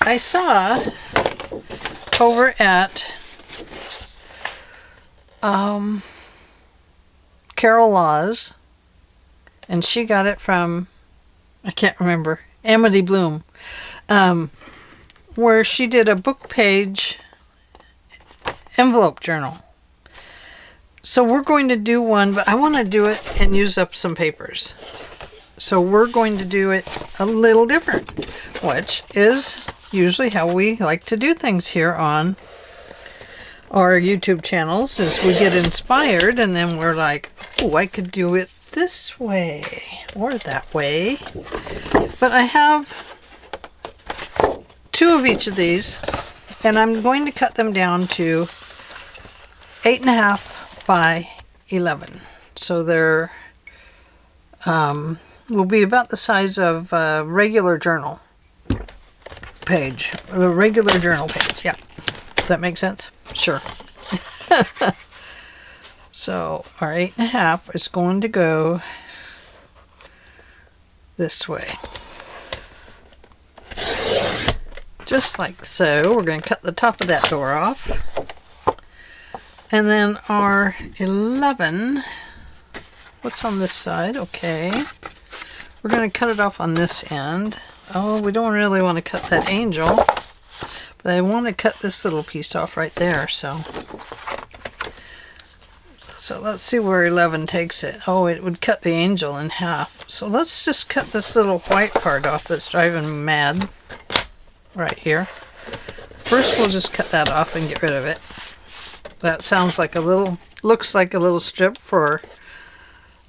I saw over at Carol Laws, and she got it from, I can't remember, Amity Bloom, where she did a book page envelope journal. So we're going to do one, but I want to do it and use up some papers. So we're going to do it a little different, which is usually how we like to do things here on our YouTube channels, is we get inspired and then we're like, oh, I could do it this way or that way. But I have 2 of each of these, and I'm going to cut them down to 8.5 by 11. So they're will be about the size of a regular journal page. A regular journal page, yeah. Does that make sense? Sure. So our 8.5 is going to go this way. Just like so. We're going to cut the top of that door off. And then our 11, what's on this side? Okay. We're going to cut it off on this end. Oh, we don't really want to cut that angel, but I want to cut this little piece off right there. So let's see where 11 takes it. Oh, it would cut the angel in half. So let's just cut this little white part off that's driving me mad right here. First, we'll just cut that off and get rid of it. That sounds like a little, looks like a little strip for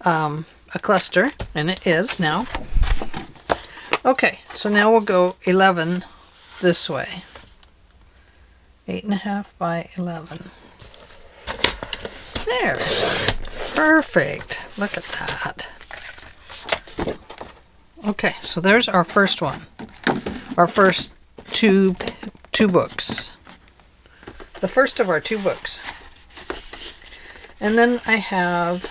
a cluster, and it is now. Okay, so now we'll go 11 this way. 8.5 by 11. There. Perfect. Look at that. Okay, so there's our first one. Our first two books. The first of our 2 books. And then I have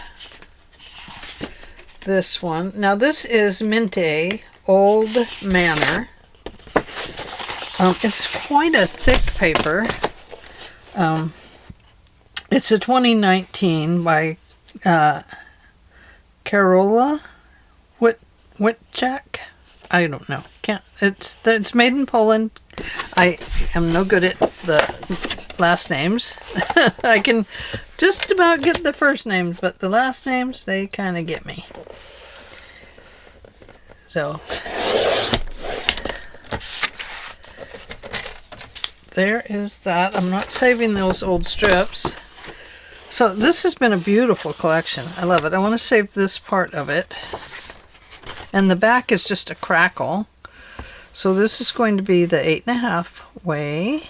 this one. Now this is Mintay Old Manor. It's quite a thick paper. It's a 2019 by Carola Witchak. I don't know. It's made in Poland. I am no good at the last names. I can just about get the first names, but the last names, they kind of get me. So there is that. I'm not saving those old strips. So this has been a beautiful collection. I love it. I want to save this part of it. And the back is just a crackle. So this is going to be the 8.5 way.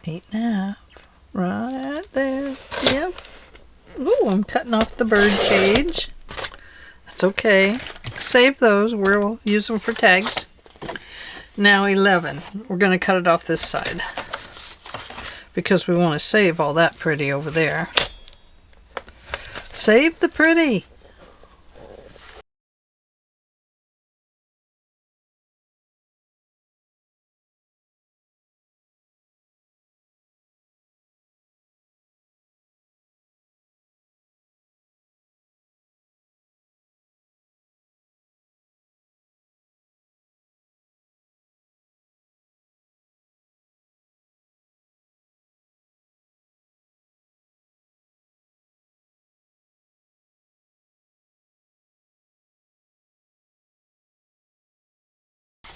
8.5. Right there. Yep. Ooh, I'm cutting off the bird cage. That's okay. Save those. We'll use them for tags. Now 11. We're going to cut it off this side, because we want to save all that pretty over there. Save the pretty.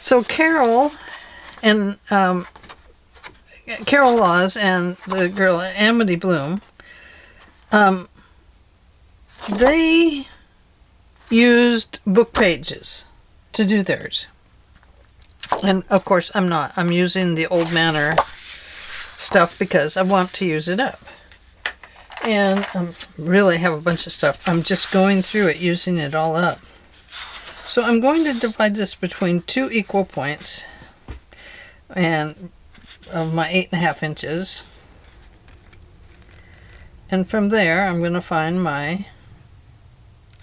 So Carol and Carol Laws and the girl Amity Bloom, they used book pages to do theirs. And of course I'm not. I'm using the Old Manor stuff because I want to use it up. And I really have a bunch of stuff. I'm just going through it, using it all up. So I'm going to divide this between 2 equal points and of my 8.5 inches. And from there I'm going to find my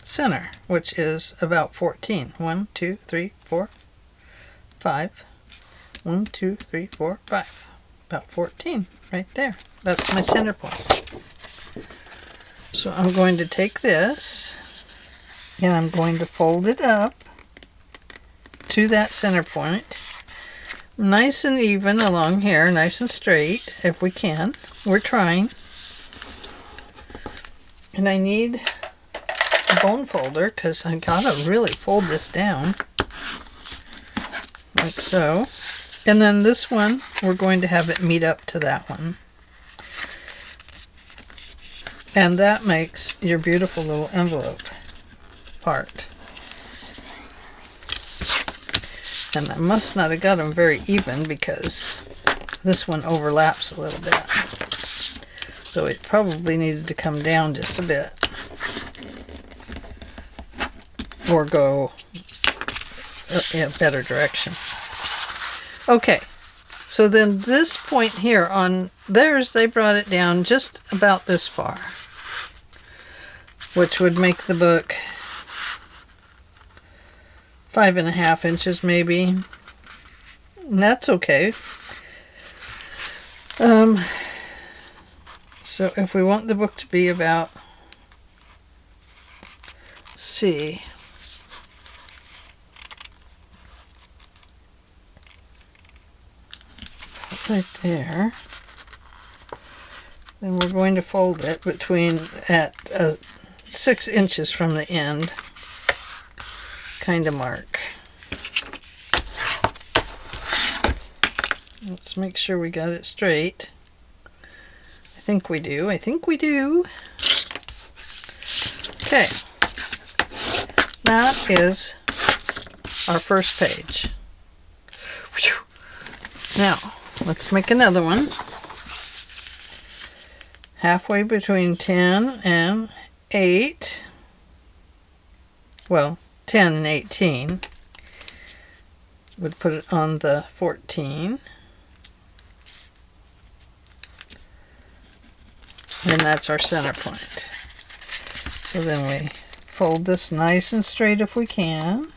center, which is about 14. 1, 2, 3, 4, 5. 1, 2, 3, 4, 5. About 14 right there. That's my center point. So I'm going to take this and I'm going to fold it up to that center point. Nice and even along here, nice and straight if we can. We're trying. And I need a bone folder because I gotta really fold this down. Like so. And then this one, we're going to have it meet up to that one. And that makes your beautiful little envelope part. And I must not have got them very even because this one overlaps a little bit. So it probably needed to come down just a bit. Or go in a better direction. Okay, so then this point here on theirs, they brought it down just about this far, which would make the book 5.5 inches maybe. And that's okay. So if we want the book to be about, let's see, right there, then we're going to fold it between at 6 inches from the end kind of mark. Let's make sure we got it straight. I think we do. I think we do. Okay. That is our first page. Whew. Now, let's make another one. Halfway between 10 and 8. Well, 10 and 18. Would put it on the 14. And that's our center point. So then we fold this nice and straight if we can.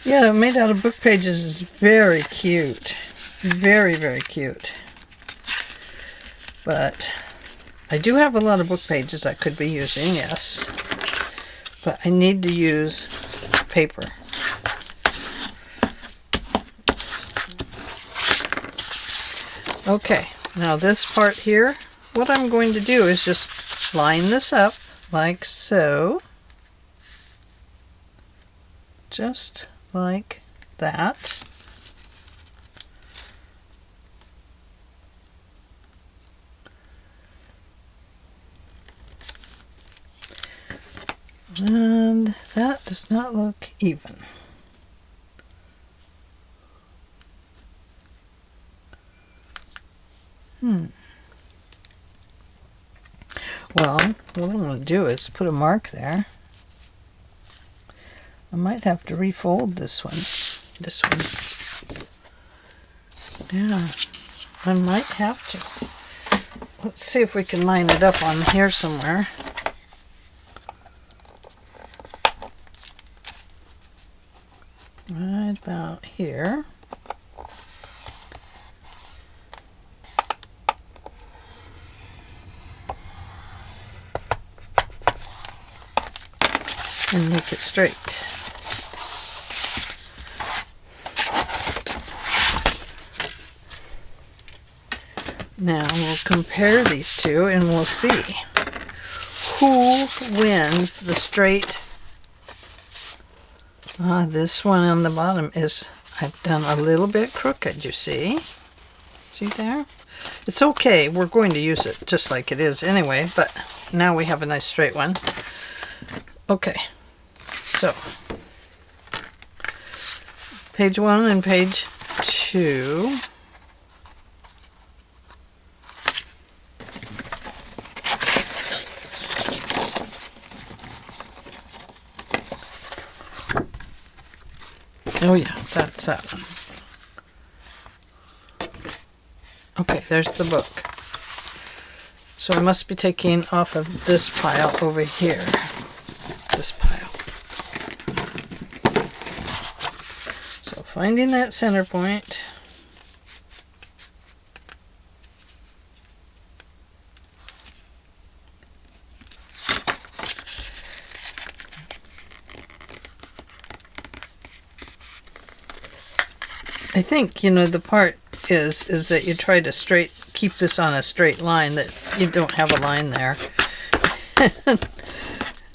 Yeah, made out of book pages is very cute. Very, very cute. But I do have a lot of book pages I could be using, yes. But I need to use paper. Okay, now this part here, what I'm going to do is just line this up like so. Just like that. And that does not look even. Well, what I'm going to do is put a mark there. I might have to refold this one. This one. Yeah, I might have to. Let's see if we can line it up on here somewhere. Right about here. And make it straight. Now we'll compare these two and we'll see who wins the straight. This one on the bottom is, I've done a little bit crooked, you see? See there? It's okay, we're going to use it just like it is anyway, but now we have a nice straight one. Okay, so page 1 and page 2. Oh yeah, that's that one. Okay, there's the book. So I must be taking off of this pile over here. This pile. So finding that center point. I think, you know, the part is that you try to keep this on a straight line, that you don't have a line there.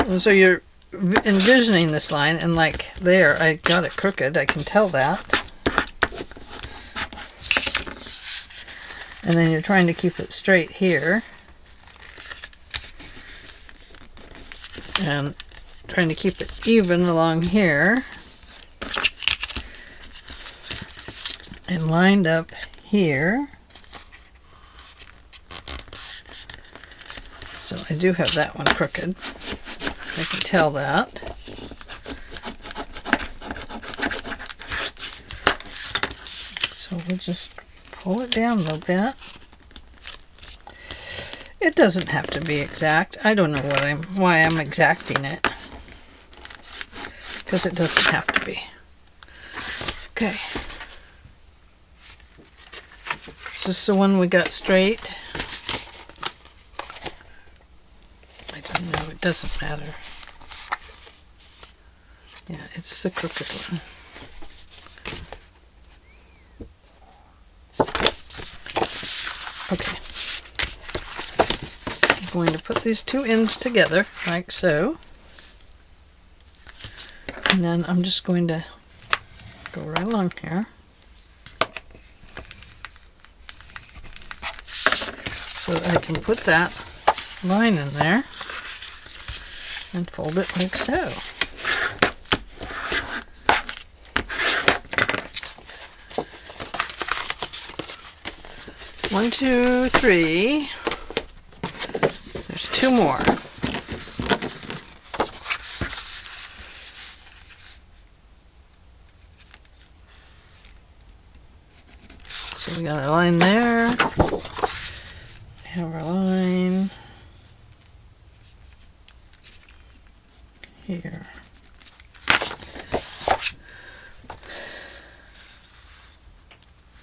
And so you're envisioning this line, and like there, I got it crooked, I can tell that. And then you're trying to keep it straight here. And trying to keep it even along here. And lined up here. So I do have that one crooked. I can tell that. So we'll just pull it down a little bit. It doesn't have to be exact. I don't know why I'm exacting it. Because it doesn't have to be. Okay. Is this the one we got straight? I don't know, it doesn't matter. Yeah, it's the crooked one. Okay. I'm going to put these two ends together, like so. And then I'm just going to go right along here. So that I can put that line in there and fold it like so. One, two, three. There's two more. So we got a line there. Have our line here.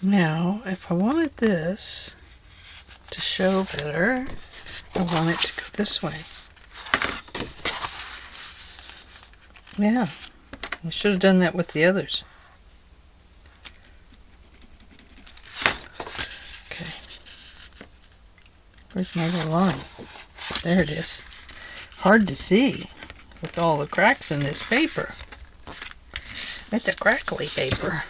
Now, if I wanted this to show better, I want it to go this way. Yeah, I should have done that with the others. Okay. Where's my little line? There it is. Hard to see with all the cracks in this paper. It's a crackly paper.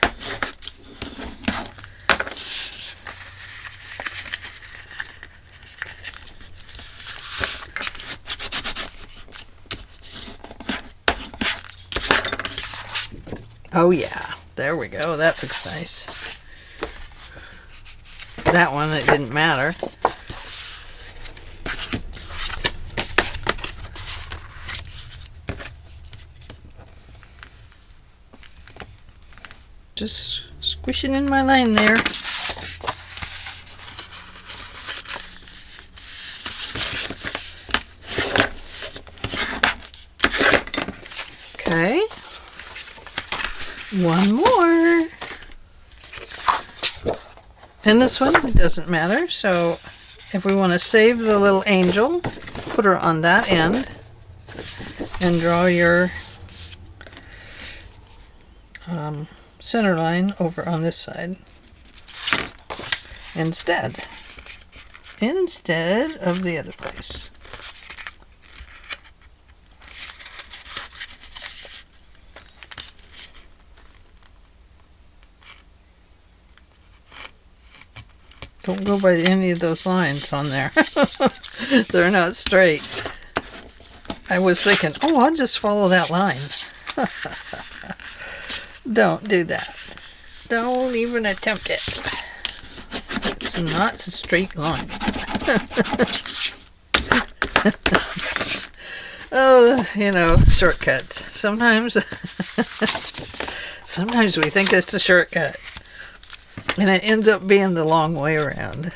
Oh yeah, there we go. That looks nice. That one, it didn't matter. Just squishing in my line there. Okay. One more. And this one, it doesn't matter. So if we want to save the little angel, put her on that end and draw your center line over on this side instead of the other place. Don't go by any of those lines on there. They're not straight. I was thinking, oh, I'll just follow that line. Don't do that. Don't even attempt it. It's not a straight line. Sometimes we think it's a shortcut, and it ends up being the long way around.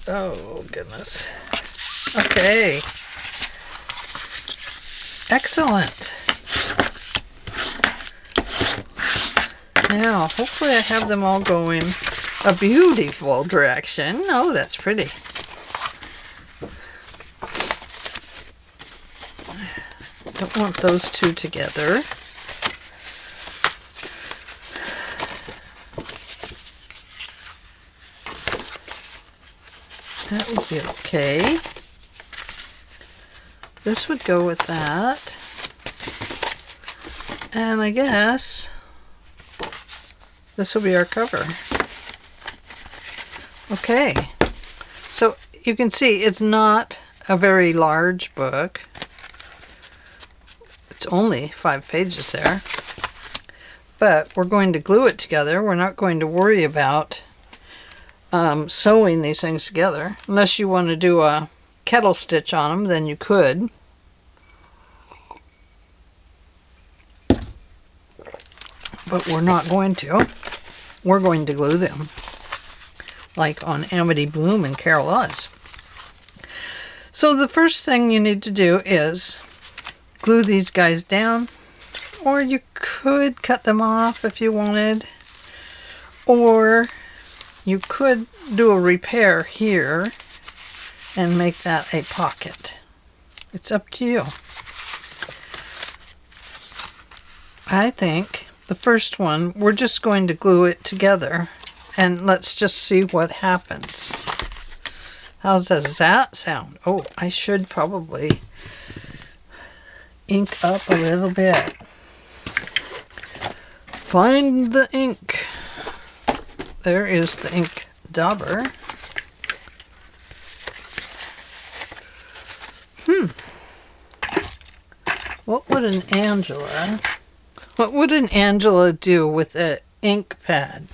Oh, goodness. Okay. Excellent. Now, hopefully I have them all going a beautiful direction. Oh, that's pretty. Don't want those two together. That would be okay. This would go with that. And I guess this will be our cover. Okay. So you can see it's not a very large book. It's only 5 pages there. But we're going to glue it together. We're not going to worry about sewing these things together. Unless you want to do a kettle stitch on them, then you could. But we're not going to. We're going to glue them. Like on Amity Bloom and Carol Oz. So the first thing you need to do is glue these guys down. Or you could cut them off if you wanted. Or you could do a repair here and make that a pocket. It's up to you. I think the first one, we're just going to glue it together and let's just see what happens. How does that sound? Oh, I should probably ink up a little bit. Find the ink. There is the ink dauber. What would an Angela do with an ink pad?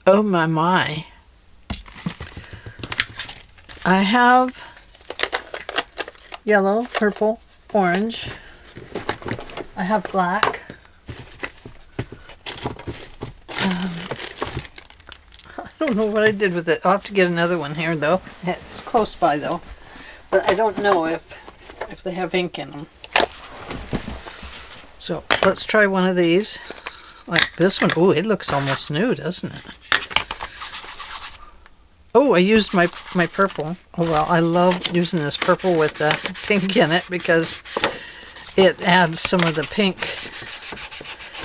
Oh my. I have yellow, purple, orange. I have black. I don't know what I did with it. I'll have to get another one here though. It's close by though. But I don't know if they have ink in them. So let's try one of these. Like this one. Oh, it looks almost new, doesn't it? Oh, I used my purple. Oh well, I love using this purple with the pink in it because it adds some of the pink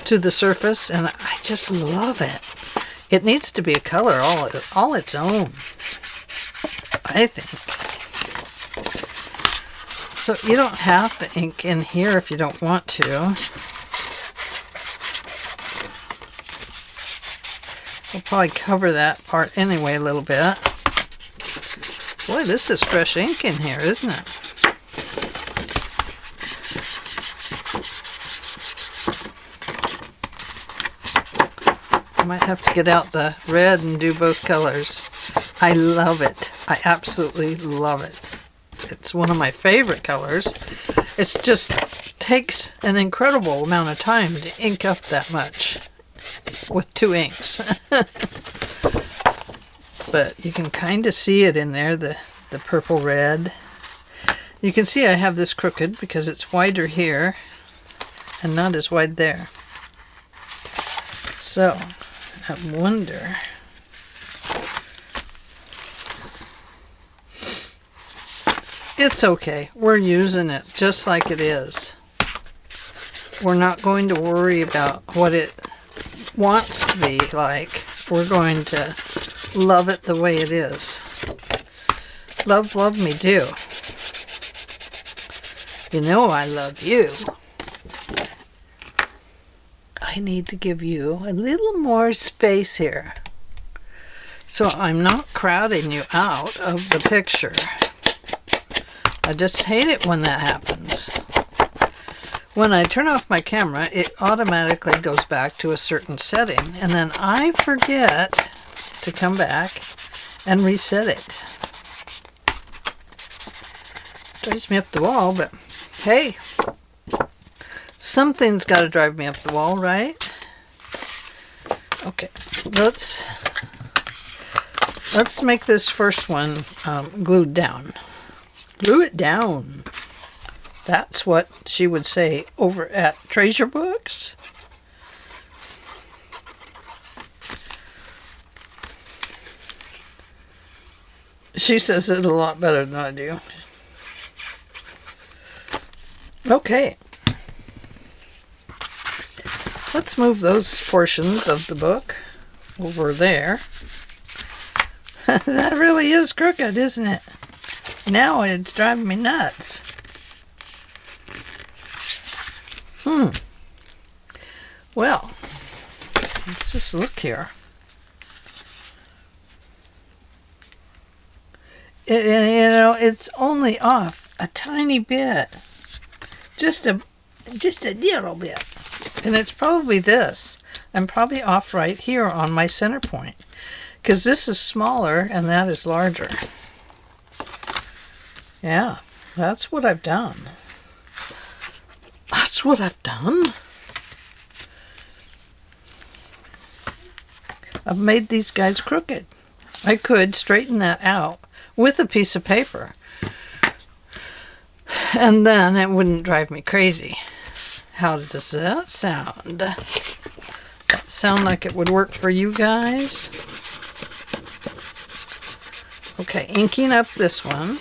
to the surface, and I just love it. It needs to be a color all its own, I think. So you don't have to ink in here if you don't want to. We'll probably cover that part anyway a little bit. Boy, this is fresh ink in here, isn't it? I might have to get out the red and do both colors. I love it. I absolutely love it. It's one of my favorite colors. It just takes an incredible amount of time to ink up that much with 2 inks. But you can kind of see it in there, the purple red. You can see I have this crooked because it's wider here and not as wide there. So I wonder, it's okay. We're using it just like it is. We're not going to worry about what it wants to be like. We're going to love it the way it is. Love, love me do. You know I love you. I need to give you a little more space here. So I'm not crowding you out of the picture. I just hate it when that happens. When I turn off my camera, it automatically goes back to a certain setting, and then I forget to come back and reset it. Drives me up the wall, but hey, something's got to drive me up the wall, right? Okay, let's make this first one glued down. Glue it down. That's what she would say over at Treasure Books. She says it a lot better than I do. Okay. Let's move those portions of the book over there. That really is crooked, isn't it? Now it's driving me nuts. Well, let's just look here. You know, it's only off a tiny bit. Just a little bit. And it's probably this. I'm probably off right here on my center point, because this is smaller and that is larger. Yeah, that's what I've done. That's what I've done. I've made these guys crooked. I could straighten that out with a piece of paper, and then it wouldn't drive me crazy. How does that sound? That sound like it would work for you guys? Okay, inking up this one.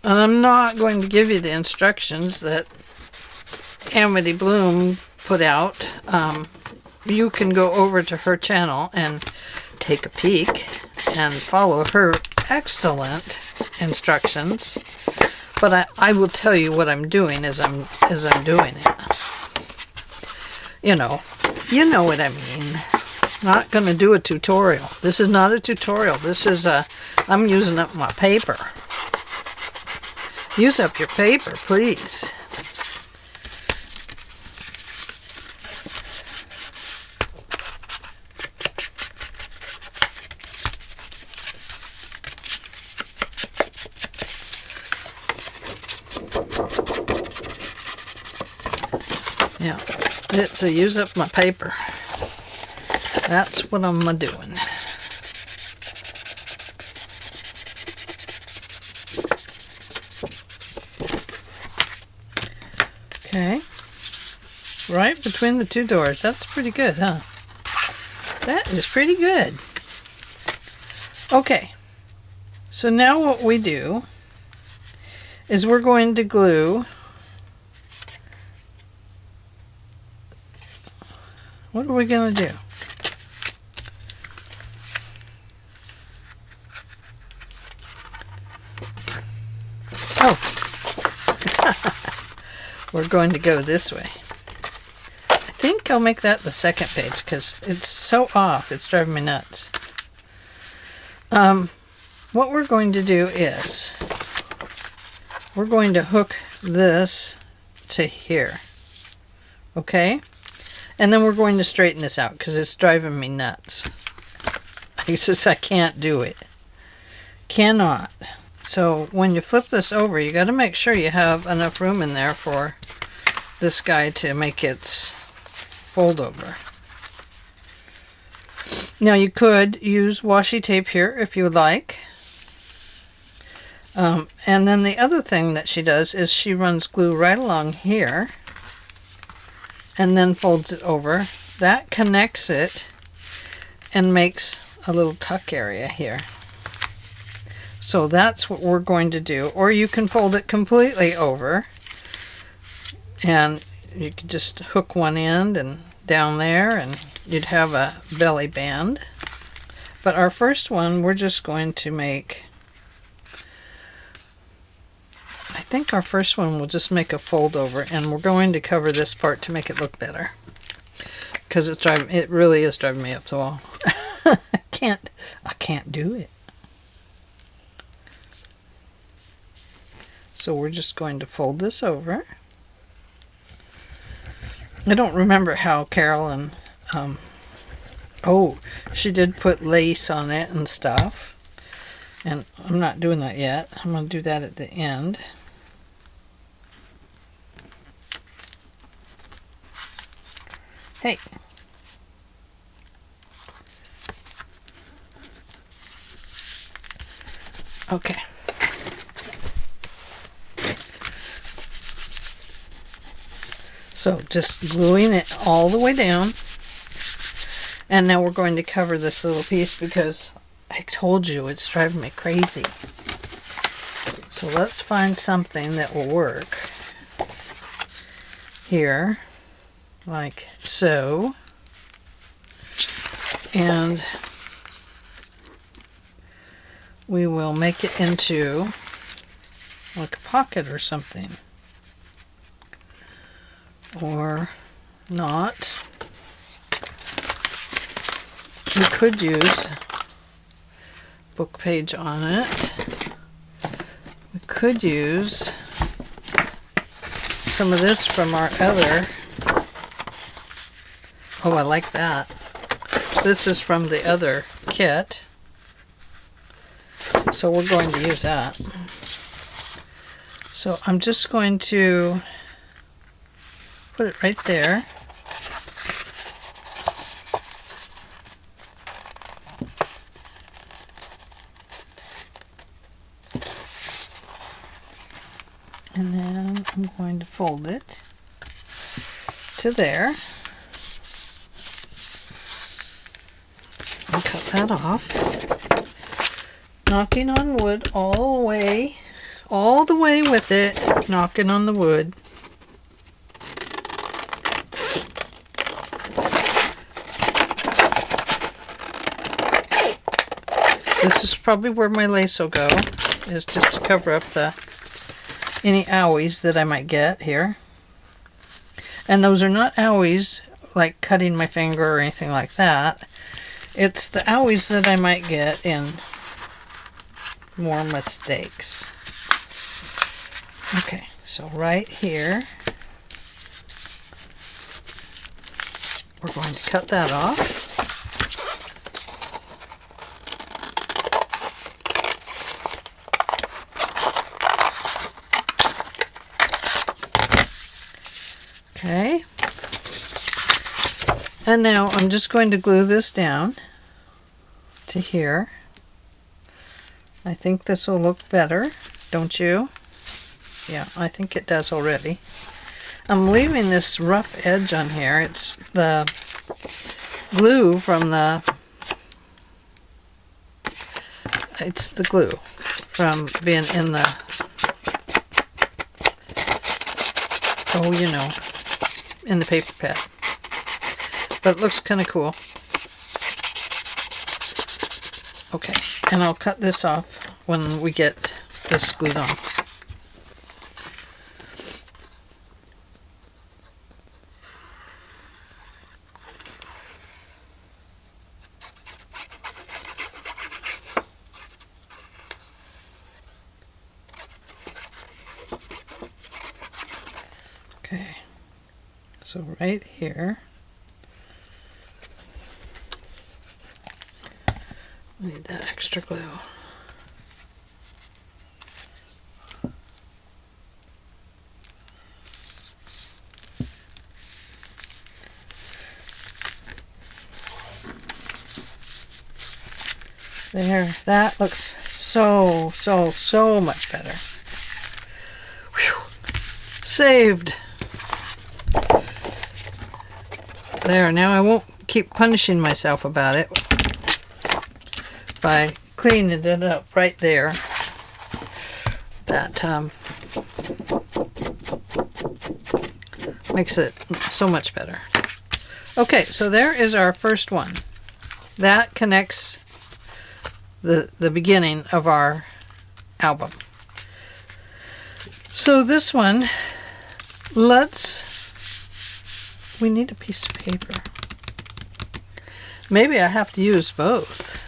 And I'm not going to give you the instructions that Amity Bloom put out. You can go over to her channel and take a peek and follow her excellent instructions. But I will tell you what I'm doing as I'm doing it. You know what I mean. Not going to do a tutorial. This is not a tutorial. This is I'm using up my paper. Use up your paper, please. Yeah, it's a use up my paper. That's what I'm doing. Okay, right between the two doors. That's pretty good, huh? That is pretty good. Okay, so now what we do is we're going to glue. What are we going to do? Oh, we're going to go this way. I think I'll make that the second page because it's so off. It's driving me nuts. What we're going to do is we're going to hook this to here. Okay? And then we're going to straighten this out because it's driving me nuts. I can't do it. Cannot. So when you flip this over, you got to make sure you have enough room in there for this guy to make its fold over. Now you could use washi tape here if you would like. And then the other thing that she does is she runs glue right along here and then folds it over. That connects it and makes a little tuck area here. So that's what we're going to do. Or you can fold it completely over and you could just hook one end and down there and you'd have a belly band. But our first one, we're just going to make, I think our first one will just make a fold over, and we're going to cover this part to make it look better because it really is driving me up the wall. I can't do it. So we're just going to fold this over. I don't remember how Carol and Oh, she did put lace on it and stuff. And I'm not doing that yet. I'm going to do that at the end. Hey. Okay. So just gluing it all the way down. And now we're going to cover this little piece because I told you it's driving me crazy. So let's find something that will work. Here, like so. And we will make it into like a pocket or something. Or not. We could use book page on it. We could use some of this from our other. Oh, I like that. This is from the other kit. So we're going to use that. So I'm just going to put it right there. And then I'm going to fold it to there. And cut that off. Knocking on wood all the way with it. Knocking on the wood. This is probably where my lace will go, is just to cover up any owies that I might get here. And those are not owies like cutting my finger or anything like that. It's the owies that I might get in more mistakes. Okay, so right here, we're going to cut that off. Okay, and now I'm just going to glue this down to here. I think this will look better, don't you? Yeah, I think it does already. I'm leaving this rough edge on here. It's the glue from being in the, oh, you know, in the paper pad. But it looks kind of cool. Okay, and I'll cut this off when we get this glued on. Okay, so right here, I need that extra glue. There, that looks so much better. Whew. Saved. There, now I won't keep punishing myself about it by cleaning it up right there. That makes it so much better. Okay, so there is our first one. That connects the beginning of our album. So this one, we need a piece of paper. Maybe I have to use both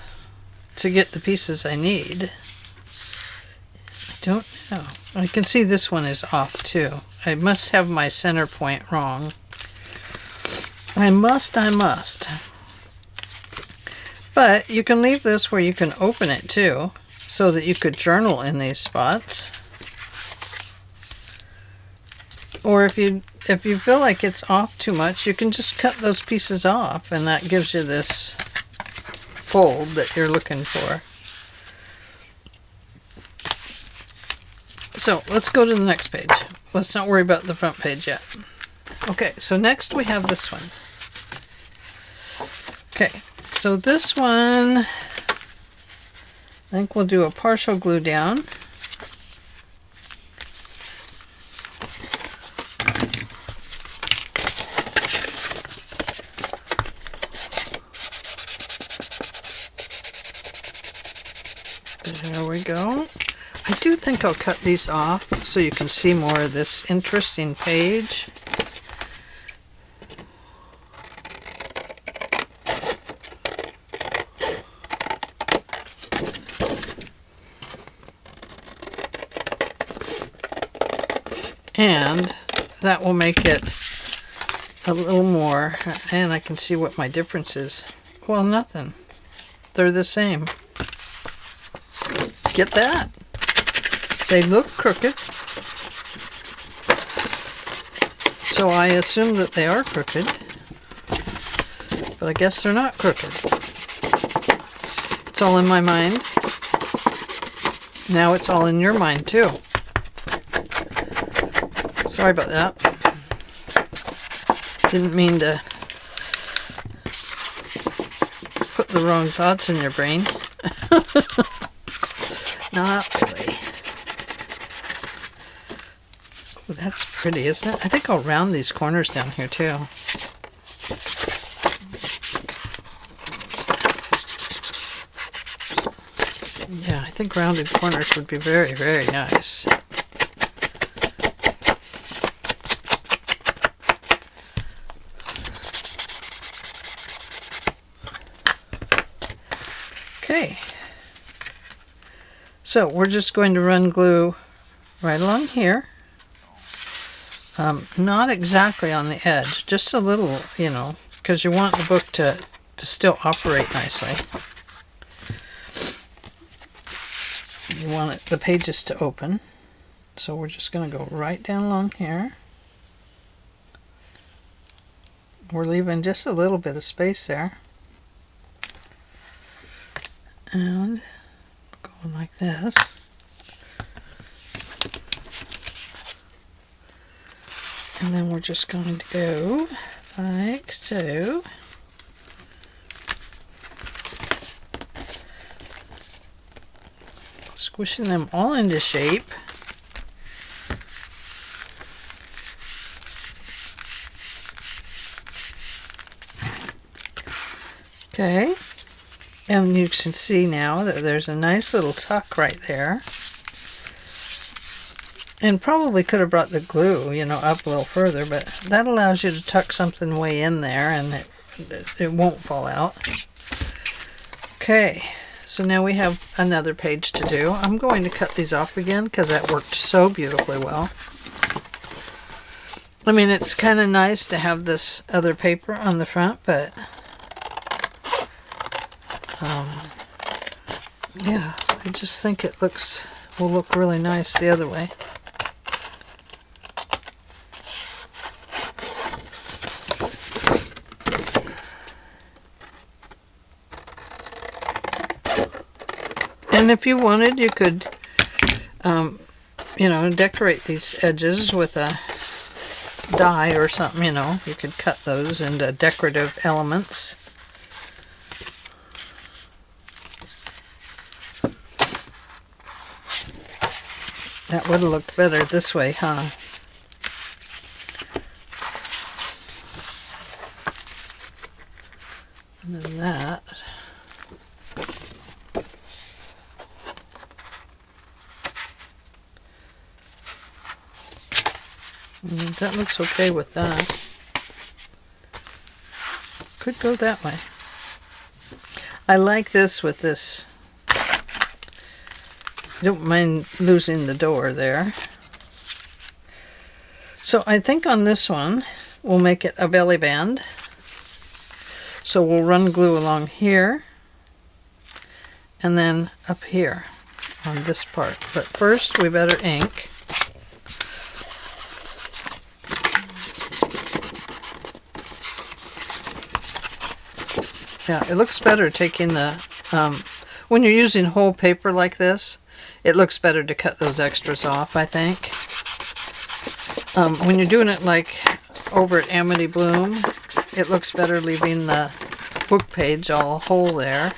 to get the pieces I need. I don't know. I can see this one is off too. I must have my center point wrong. I must. But you can leave this where you can open it too, so that you could journal in these spots. Or if you feel like it's off too much, you can just cut those pieces off, and that gives you this fold that you're looking for. So let's go to the next page. Let's not worry about the front page yet. Okay, so next we have this one. Okay, so this one, I think we'll do a partial glue down. There we go. I do think I'll cut these off so you can see more of this interesting page. And that will make it a little more, and I can see what my difference is. Well, nothing. They're the same. Get that? They look crooked. So I assume that they are crooked. But I guess they're not crooked. It's all in my mind. Now it's all in your mind too. Sorry about that. Didn't mean to put the wrong thoughts in your brain. Not really. Oh, that's pretty, isn't it? I think I'll round these corners down here too. Yeah, I think rounded corners would be very, very nice. Okay. So we're just going to run glue right along here. Not exactly on the edge, just a little, you know, because you want the book to still operate nicely. You want the pages to open. So we're just going to go right down along here. We're leaving just a little bit of space there. And going like this. And then we're just going to go like so. Squishing them all into shape. Okay. And you can see now that there's a nice little tuck right there. And probably could have brought the glue, you know, up a little further, but that allows you to tuck something way in there and it won't fall out. Okay, so now we have another page to do. I'm going to cut these off again because that worked so beautifully well. I mean, it's kind of nice to have this other paper on the front, but yeah, I just think it will look really nice the other way. And if you wanted, you could, you know, decorate these edges with a die or something, you know. You could cut those into decorative elements. That would have looked better this way, huh? And then that. That looks okay with that. Could go that way. I like this with this. I don't mind losing the door there. So I think on this one, we'll make it a belly band. So we'll run glue along here and then up here on this part. But first we better ink. Yeah, it looks better taking the, when you're using whole paper like this, it looks better to cut those extras off, I think. When you're doing it like over at Amity Bloom, it looks better leaving the book page all whole there.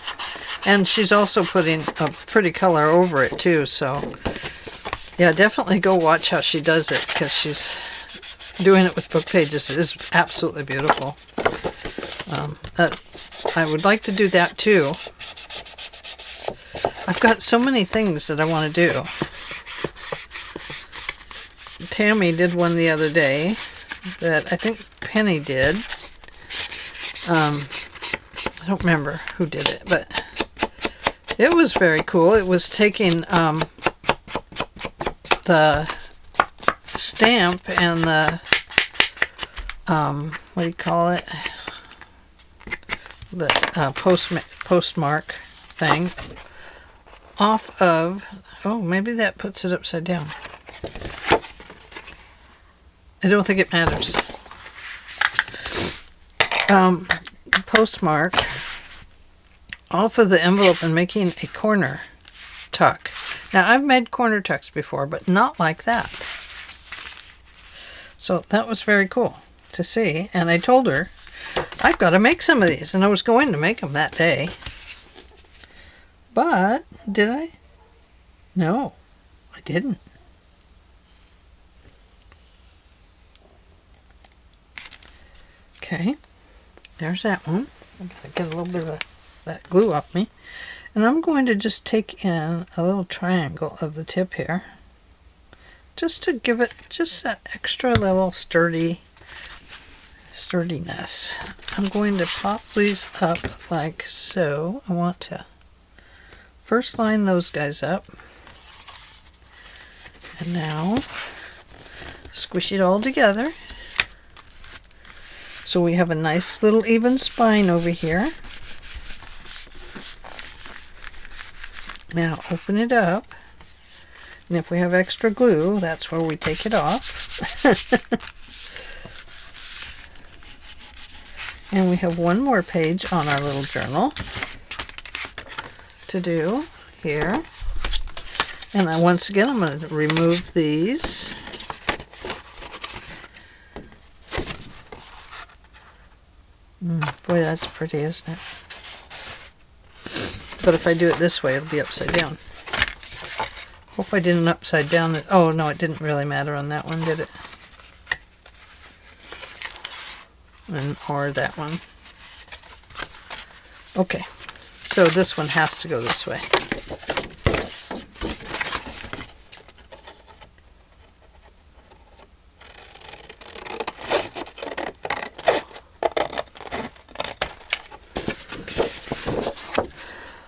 And she's also putting a pretty color over it too, so yeah, definitely go watch how she does it, because she's doing it with book pages. It is absolutely beautiful. I would like to do that too. I've got so many things that I want to do. Tammy did one the other day that I think Penny did. I don't remember who did it, but it was very cool. It was taking the stamp and the, what do you call it? This postmark thing off of, oh, maybe that puts it upside down. I don't think it matters. Postmark off of the envelope and making a corner tuck. Now, I've made corner tucks before, but not like that. So that was very cool to see. And I told her, I've got to make some of these. And I was going to make them that day. But, did I? No, I didn't. Okay, there's that one. I gotta get a little bit of that glue off me. And I'm going to just take in a little triangle of the tip here, just to give it just that extra little sturdiness. I'm going to pop these up like so. I want to first line those guys up, and now squish it all together so we have a nice little even spine over here. Now open it up, and if we have extra glue, that's where we take it off. And we have one more page on our little journal to do here. And then once again, I'm going to remove these. Boy, that's pretty, isn't it? But if I do it this way, it'll be upside down. Hope I didn't upside down this. Oh, no, it didn't really matter on that one, did it? Or that one. Okay, so this one has to go this way.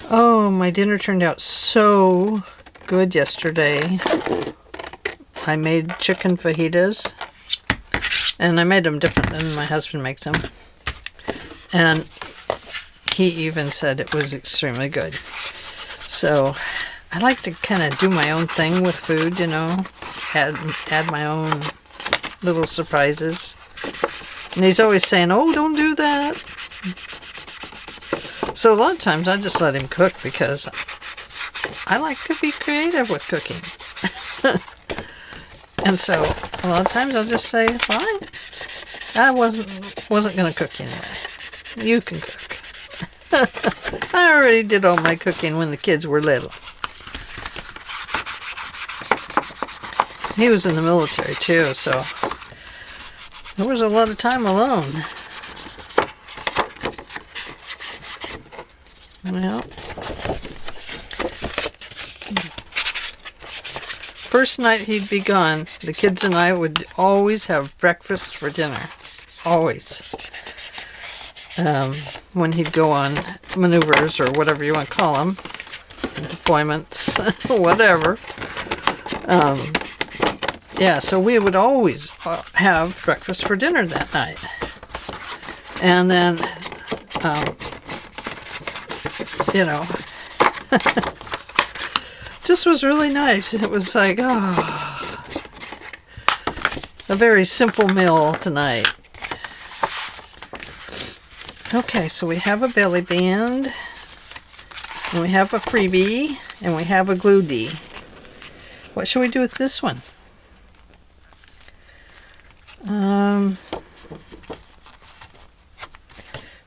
Oh, my dinner turned out so good yesterday. I made chicken fajitas, and I made them different than my husband makes them. And he even said it was extremely good. So I like to kind of do my own thing with food, you know, add my own little surprises. And he's always saying, oh, don't do that. So a lot of times I just let him cook because I like to be creative with cooking. And so a lot of times I'll just say, fine, I wasn't going to cook anyway. You can cook. I already did all my cooking when the kids were little. He was in the military too, so there was a lot of time alone. Well, first night he'd be gone, the kids and I would always have breakfast for dinner. Always. When he'd go on maneuvers or whatever you want to call them, deployments, whatever. Yeah, so we would always have breakfast for dinner that night. And then, you know, Just was really nice. It was like, oh, a very simple meal tonight. Okay, so we have a belly band, and we have a freebie, and we have a glue-dee. What should we do with this one?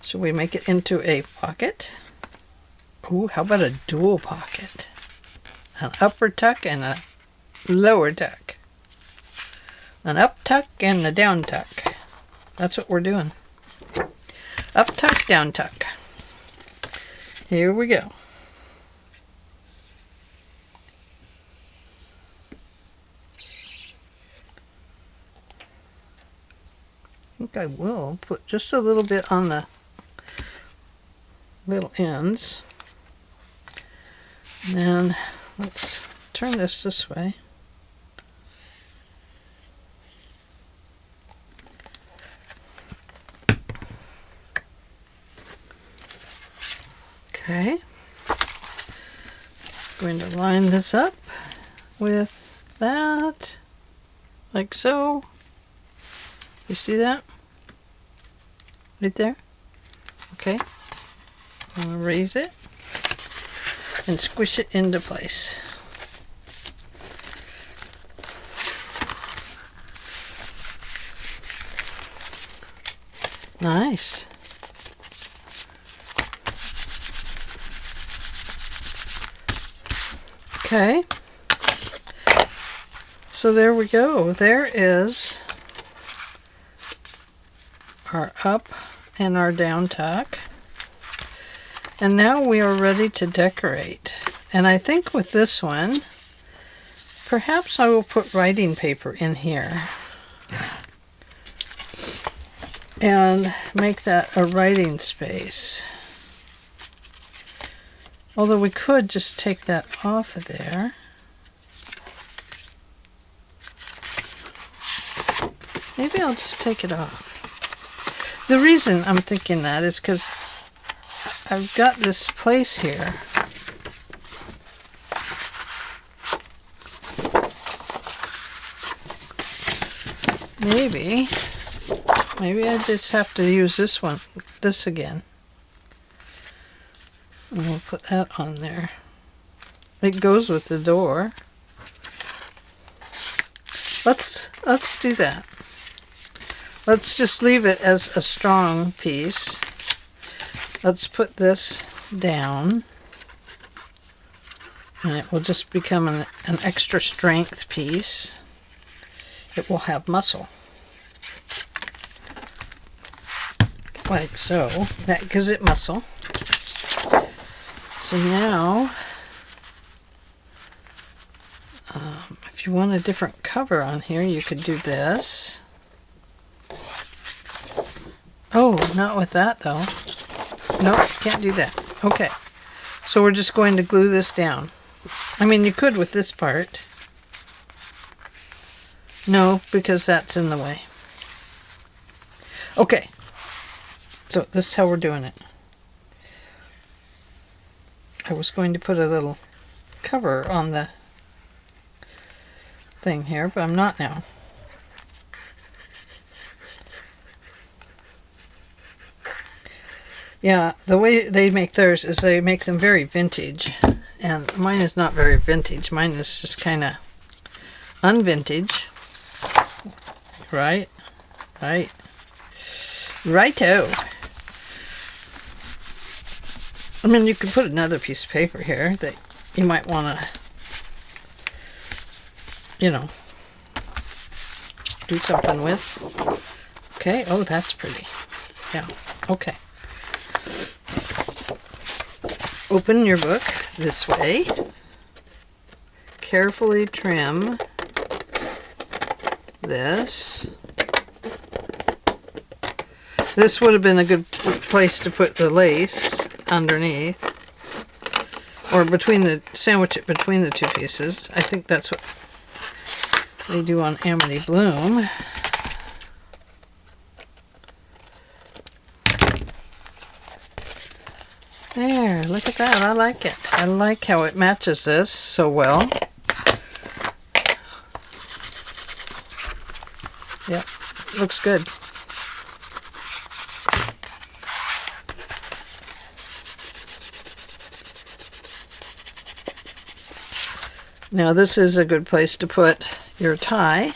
Should we make it into a pocket? Ooh, how about a dual pocket? An upper tuck and a lower tuck. An up tuck and a down tuck. That's what we're doing. Up tuck, down tuck. Here we go. I think I will put just a little bit on the little ends. And then let's turn this way. Okay. Going to line this up with that, like so. You see that? Right there? Okay. I'm going to raise it and squish it into place. Nice. Okay. So there we go. There is our up and our down tuck. And now we are ready to decorate. And I think with this one, perhaps I will put writing paper in here and make that a writing space. Although we could just take that off of there. Maybe I'll just take it off. The reason I'm thinking that is because I've got this place here. Maybe I just have to use this again. And we'll put that on there. It goes with the door. Let's do that. Let's just leave it as a strong piece. Let's put this down. And it will just become an extra strength piece. It will have muscle. Like so. That gives it muscle. So now, if you want a different cover on here, you could do this. Oh, not with that though. Nope, can't do that. Okay, so we're just going to glue this down. I mean, you could with this part. No, because that's in the way. Okay, so this is how we're doing it. I was going to put a little cover on the thing here, but I'm not now. Yeah, the way they make theirs is they make them very vintage, and mine is not very vintage. Mine is just kind of unvintage. Right? Right. Righto. I mean, you could put another piece of paper here that you might want to, you know, do something with. Okay, oh, that's pretty. Yeah, okay. Open your book this way. Carefully trim this. This would have been a good place to put the lace underneath, or between the sandwich it between the two pieces. I think that's what they do on Amity Bloom. There, look at that. I like it. I like how it matches this so well. Yep, looks good. Now this is a good place to put your tie.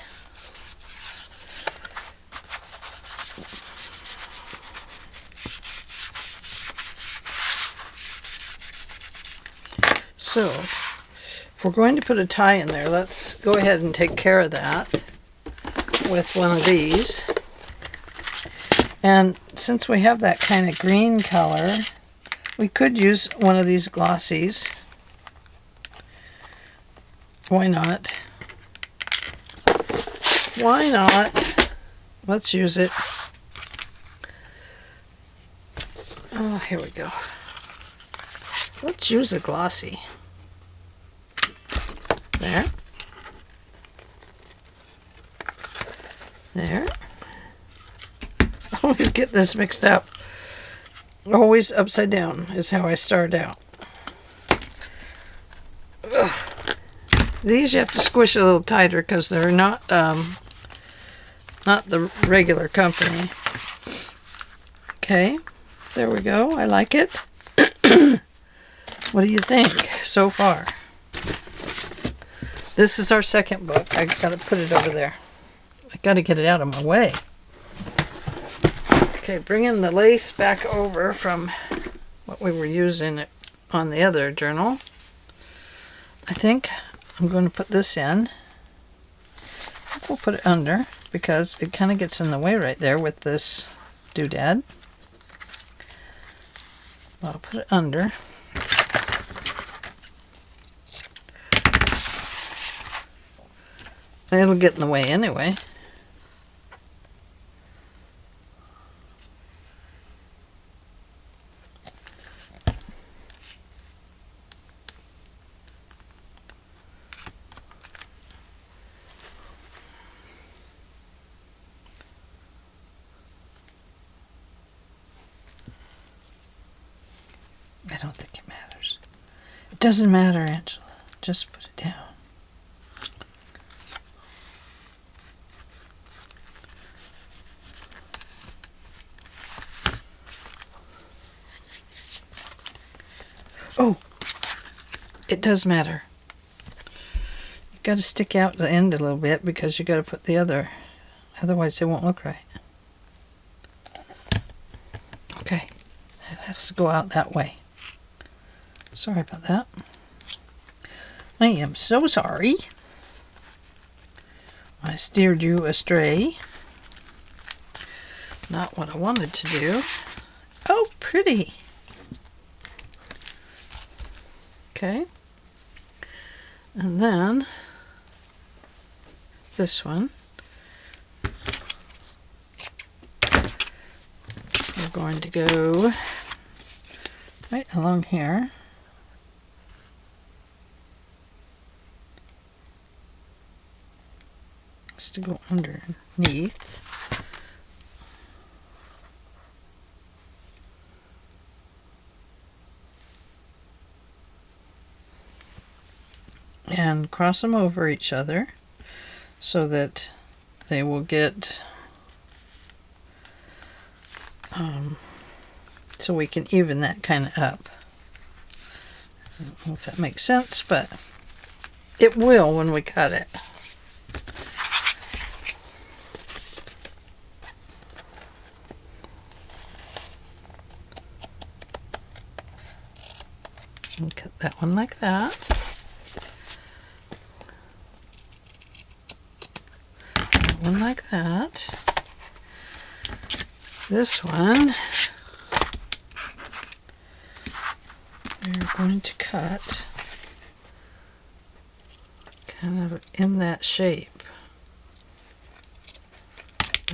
So, if we're going to put a tie in there, let's go ahead and take care of that with one of these. And since we have that kind of green color, we could use one of these glossies. Why not? Why not? Let's use it. Oh, here we go. Let's use a glossy. There. There. I always get this mixed up. Always upside down is how I start out. Ugh. These you have to squish a little tighter because they're not the regular company. Okay, there we go. I like it. What do you think so far? This is our second book. I gotta put it over there. I gotta get it out of my way. Okay, bringing the lace back over from what we were using on the other journal. I think I'm going to put this in. We'll put it under because it kind of gets in the way right there with this doodad. I'll put it under. It'll get in the way anyway. I don't think it matters. It doesn't matter, Angela. Just put it down. Oh, it does matter. You've got to stick out the end a little bit because you got to put the other, otherwise it won't look right. Okay, it has to go out that way. Sorry about that. I am so sorry. I steered you astray. Not what I wanted to do. Oh, pretty. Okay. And then this one. We're going to go right along here. Has to go underneath. And cross them over each other so that they will get so we can even that kind of up. I don't know if that makes sense, but it will when we cut it. And cut that one like that. That one like that. This one we're going to cut kind of in that shape.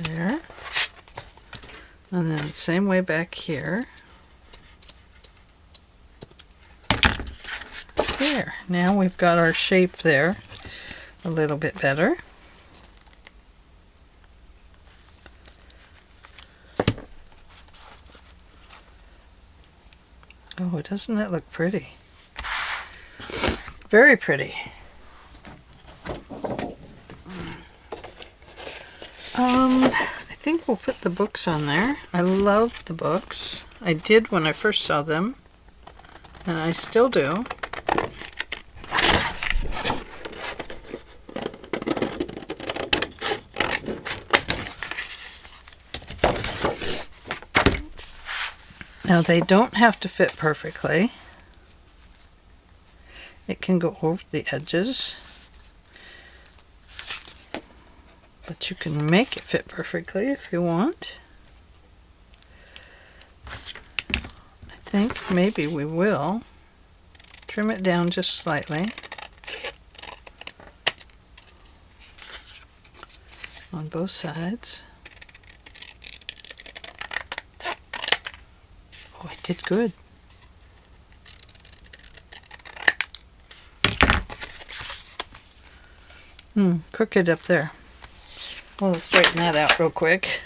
There. And then same way back here. There. Now we've got our shape there a little bit better. Oh, doesn't that look pretty? Very pretty. I think we'll put the books on there. I love the books. I did when I first saw them, and I still do. Now they don't have to fit perfectly. It can go over the edges, but you can make it fit perfectly if you want. I think maybe we will trim it down just slightly on both sides. Oh, I did good. Crooked up there. Well, let's straighten that out real quick.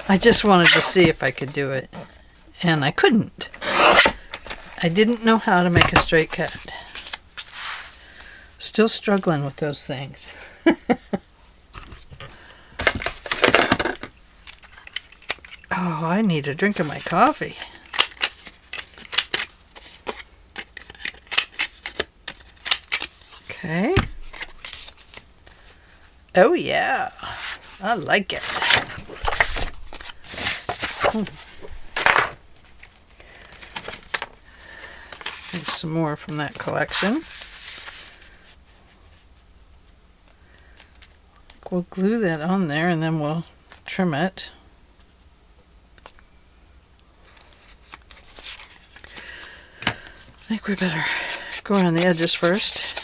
I just wanted to see if I could do it, and I couldn't. I didn't know how to make a straight cut. Still struggling with those things. Oh, I need a drink of my coffee. Okay. Oh yeah, I like it. Here's some more from that collection. We'll glue that on there and then we'll trim it. I think we better go around the edges first.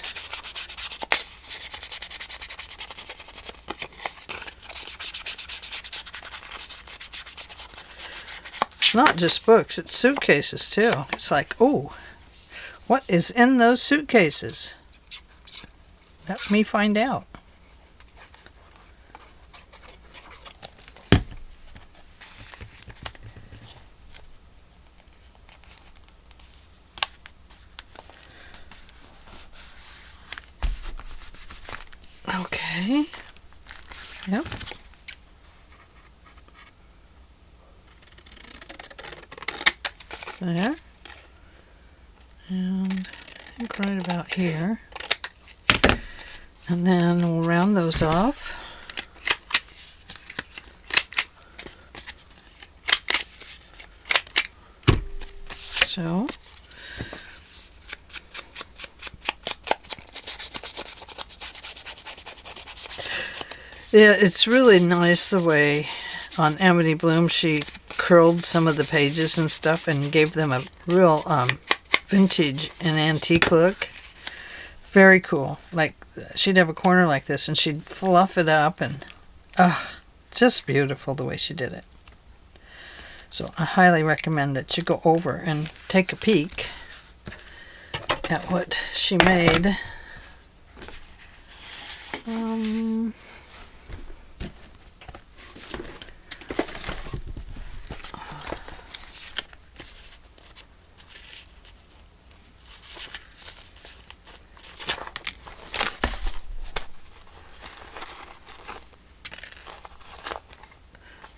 It's not just books, it's suitcases too. It's like, oh, what is in those suitcases? Let me find out. Okay. Yep. There. And I think right about here. And then we'll round those off. So. Yeah, it's really nice the way on Amity Bloom she curled some of the pages and stuff and gave them a real vintage and antique look. Very cool. Like, she'd have a corner like this and she'd fluff it up and just beautiful the way she did it. So I highly recommend that you go over and take a peek at what she made.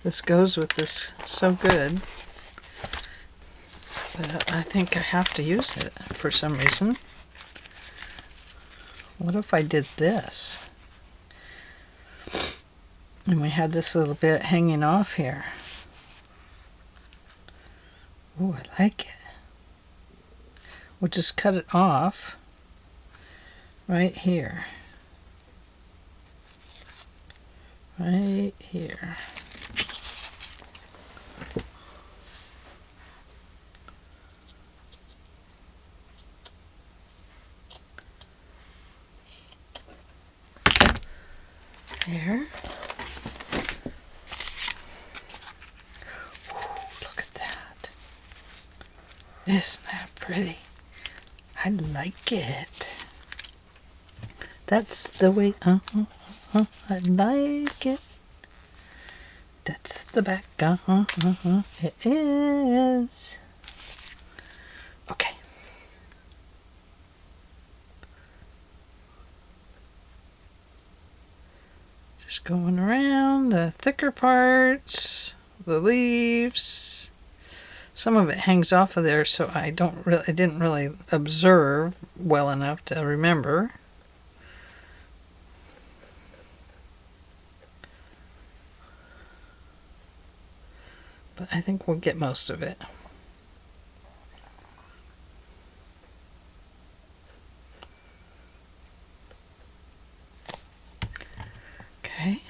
This goes with this so good, but I think I have to use it for some reason. What if I did this? And we had this little bit hanging off here. Ooh, I like it. We'll just cut it off right here. Right here. There. Ooh, look at that. Isn't that pretty? I like it. That's the way, I like it. That's the back, it is. Just going around the thicker parts, the leaves. Some of it hangs off of there, so I didn't really observe well enough to remember. But I think we'll get most of it. Okay.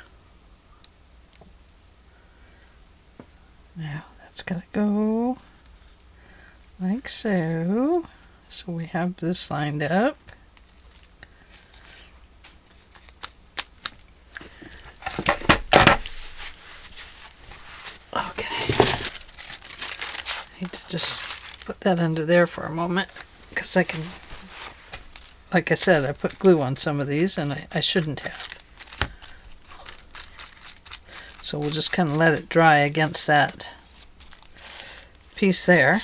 Now that's gonna go like so. So we have this lined up. Okay. I need to just put that under there for a moment because I can, like I said, I put glue on some of these and I shouldn't have. So we'll just kind of let it dry against that piece there.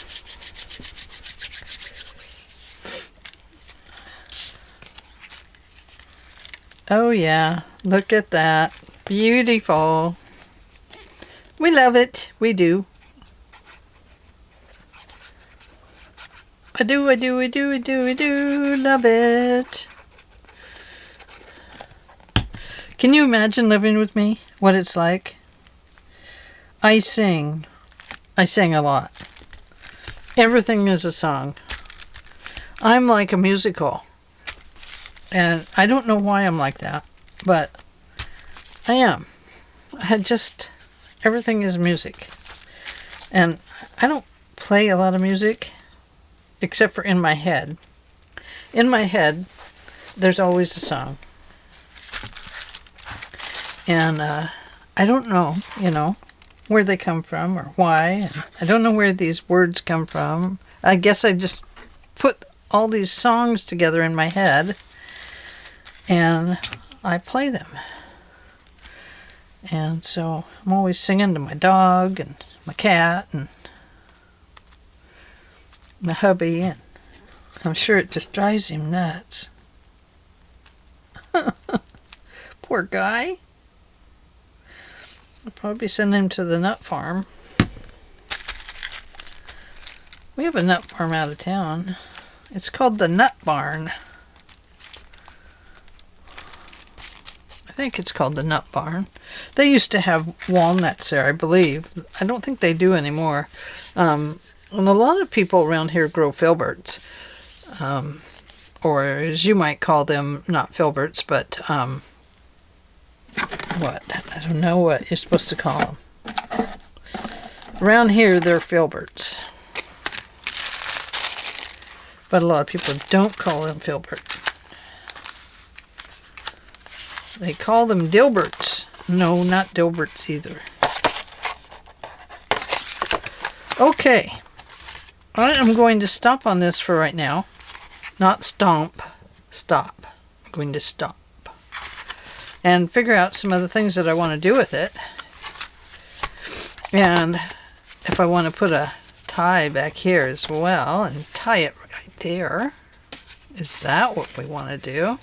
Oh yeah, look at that. Beautiful. We love it. We do. I do love it. Can you imagine living with me? What it's like? I sing a lot. Everything is a song. I'm like a musical. And I don't know why I'm like that, but I am. Everything is music. And I don't play a lot of music, except for in my head. In my head, there's always a song. And I don't know, where they come from or why. And I don't know where these words come from. I guess I just put all these songs together in my head and I play them. And so I'm always singing to my dog and my cat and my hubby, and I'm sure it just drives him nuts. Poor guy. I'll probably send him to the nut farm. We have a nut farm out of town. It's called the Nut Barn. I think it's called the Nut Barn. They used to have walnuts there, I believe. I don't think they do anymore. And a lot of people around here grow filberts. Or as you might call them, not filberts, but what? I don't know what you're supposed to call them. Around here, they're filberts. But a lot of people don't call them filbert. They call them dilberts. No, not dilberts either. Okay. I am going to stop on this for right now. Not stomp. Stop. I'm going to stop. And figure out some other things that I want to do with it. And if I want to put a tie back here as well and tie it right there. Is that what we want to do?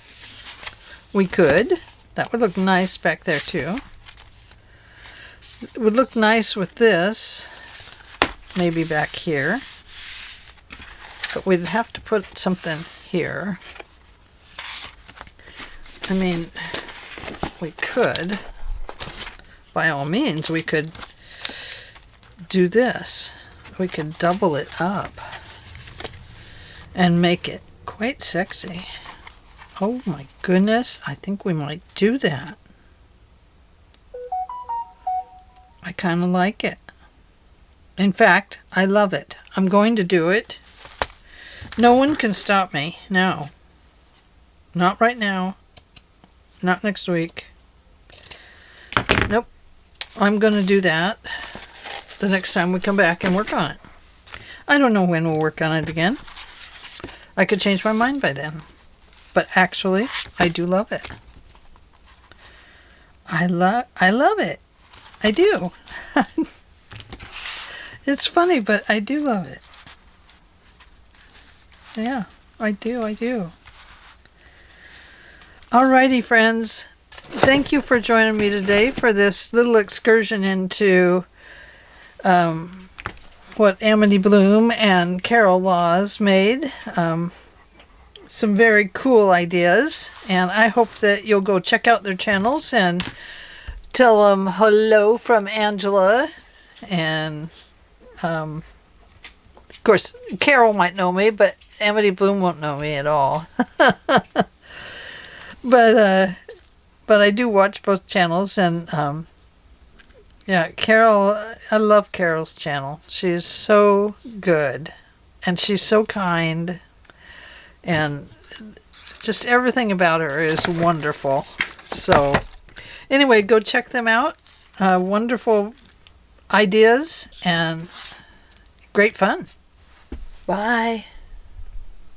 We could. That would look nice back there too. It would look nice with this. Maybe back here. But we'd have to put something here. I mean, we could, by all means, we could do this. We could double it up and make it quite sexy. Oh my goodness, I think we might do that. I kind of like it. In fact, I love it. I'm going to do it. No one can stop me. No. Not right now. Not next week. Nope. I'm going to do that the next time we come back and work on it. I don't know when we'll work on it again. I could change my mind by then. But actually, I do love it. I love it. I do. It's funny, but I do love it. Yeah, I do. Alrighty, friends. thank you for joining me today for this little excursion into what Amity Bloom and Carol Laws made. Some very cool ideas, and I hope that you'll go check out their channels and tell them hello from Angela. And of course, Carol might know me, but Amity Bloom won't know me at all. But I do watch both channels, and yeah, Carol, I love Carol's channel. She's so good, and she's so kind, and just everything about her is wonderful. So anyway, go check them out. Wonderful ideas and great fun. Bye.